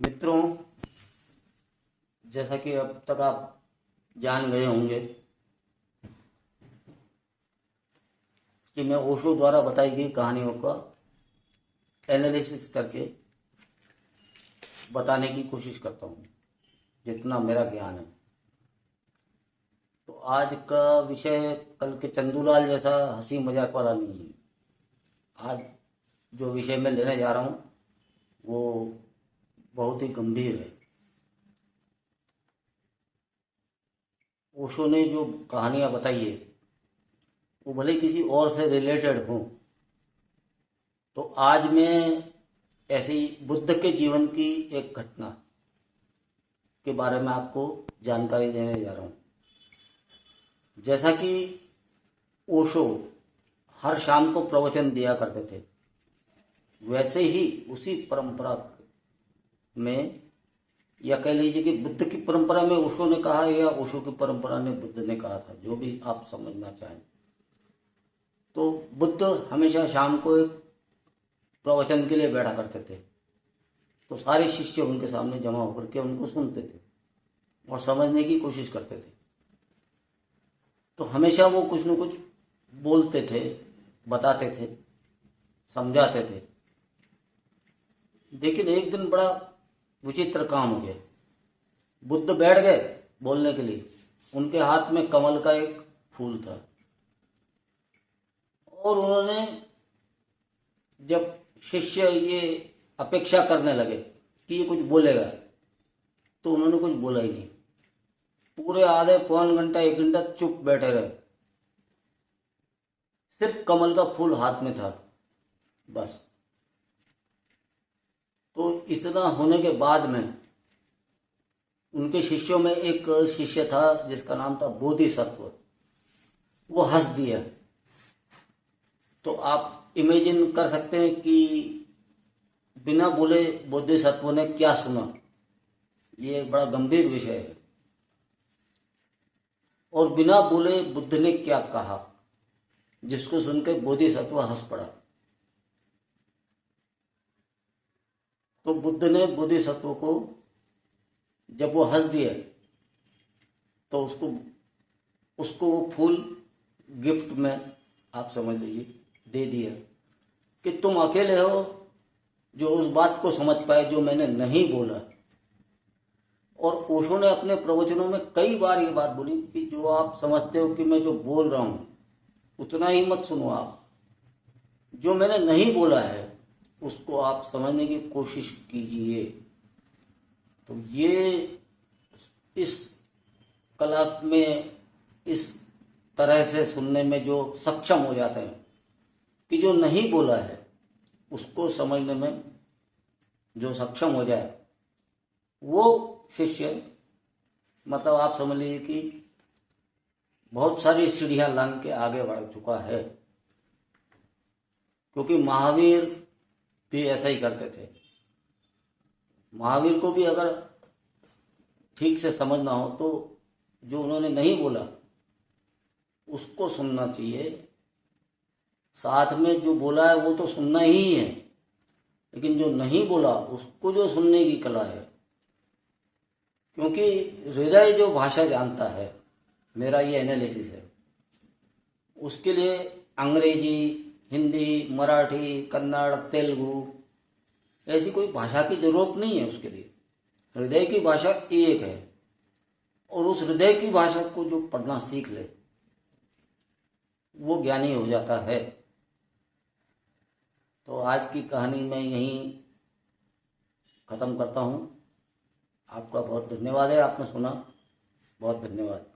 मित्रों, जैसा कि अब तक आप जान गए होंगे कि मैं ओशो द्वारा बताई गई कहानियों का एनालिसिस करके बताने की कोशिश करता हूँ जितना मेरा ज्ञान है। तो आज का विषय कल के चंदूलाल जैसा हंसी मजाक वाला नहीं है। आज जो विषय मैं लेने जा रहा हूँ वो बहुत ही गंभीर है। ओशो ने जो कहानियाँ बताई है वो भले किसी और से रिलेटेड हों, तो आज मैं ऐसे ही बुद्ध के जीवन की एक घटना के बारे में आपको जानकारी देने जा रहा हूँ। जैसा कि ओशो हर शाम को प्रवचन दिया करते थे, वैसे ही उसी परंपरा में, या कह लीजिए कि बुद्ध की परंपरा में ओशो ने कहा या ओशो की परंपरा ने बुद्ध ने कहा था, जो भी आप समझना चाहें। तो बुद्ध हमेशा शाम को एक प्रवचन के लिए बैठा करते थे, तो सारे शिष्य उनके सामने जमा होकर के उनको सुनते थे और समझने की कोशिश करते थे। तो हमेशा वो कुछ न कुछ बोलते थे, बताते थे, समझाते थे। लेकिन एक दिन बड़ा विचित्र काम हो गया। बुद्ध बैठ गए बोलने के लिए, उनके हाथ में कमल का एक फूल था और उन्होंने, जब शिष्य ये अपेक्षा करने लगे कि ये कुछ बोलेगा, तो उन्होंने कुछ बोला ही नहीं। पूरे आधे पौन घंटा एक घंटा चुप बैठे रहे, सिर्फ कमल का फूल हाथ में था बस। तो इतना होने के बाद में उनके शिष्यों में एक शिष्य था जिसका नाम था बोधिसत्व। वो हंस दिया। तो आप इमेजिन कर सकते हैं कि बिना बोले बोधिसत्व ने क्या सुना। ये एक बड़ा गंभीर विषय है। और बिना बोले बुद्ध ने क्या कहा, जिसको सुनकर बोधिसत्व हंस पड़ा। तो बुद्ध ने बोधिसत्व को, जब वो हंस दिया, तो उसको वो फूल गिफ्ट में, आप समझ लीजिए, दे दिया कि तुम अकेले हो जो उस बात को समझ पाए जो मैंने नहीं बोला। और ओशो ने अपने प्रवचनों में कई बार ये बात बोली कि जो आप समझते हो कि मैं जो बोल रहा हूं उतना ही मत सुनो, आप जो मैंने नहीं बोला है उसको आप समझने की कोशिश कीजिए। तो ये इस कला में इस तरह से सुनने में जो सक्षम हो जाते हैं कि जो नहीं बोला है उसको समझने में जो सक्षम हो जाए, वो शिष्य, मतलब आप समझ लीजिए कि बहुत सारी सीढ़ियां लांघ के आगे बढ़ चुका है। क्योंकि महावीर भी ऐसा ही करते थे। महावीर को भी अगर ठीक से समझना हो तो जो उन्होंने नहीं बोला उसको सुनना चाहिए। साथ में जो बोला है वो तो सुनना ही है, लेकिन जो नहीं बोला उसको जो सुनने की कला है। क्योंकि हृदय जो भाषा जानता है, मेरा ये एनालिसिस है, उसके लिए अंग्रेजी, हिंदी, मराठी, कन्नड़, तेलुगु ऐसी कोई भाषा की जरूरत नहीं है। उसके लिए हृदय की भाषा एक है, और उस हृदय की भाषा को जो पढ़ना सीख ले वो ज्ञानी हो जाता है। तो आज की कहानी मैं यहीं ख़त्म करता हूँ। आपका बहुत धन्यवाद है, आपने सुना। बहुत धन्यवाद।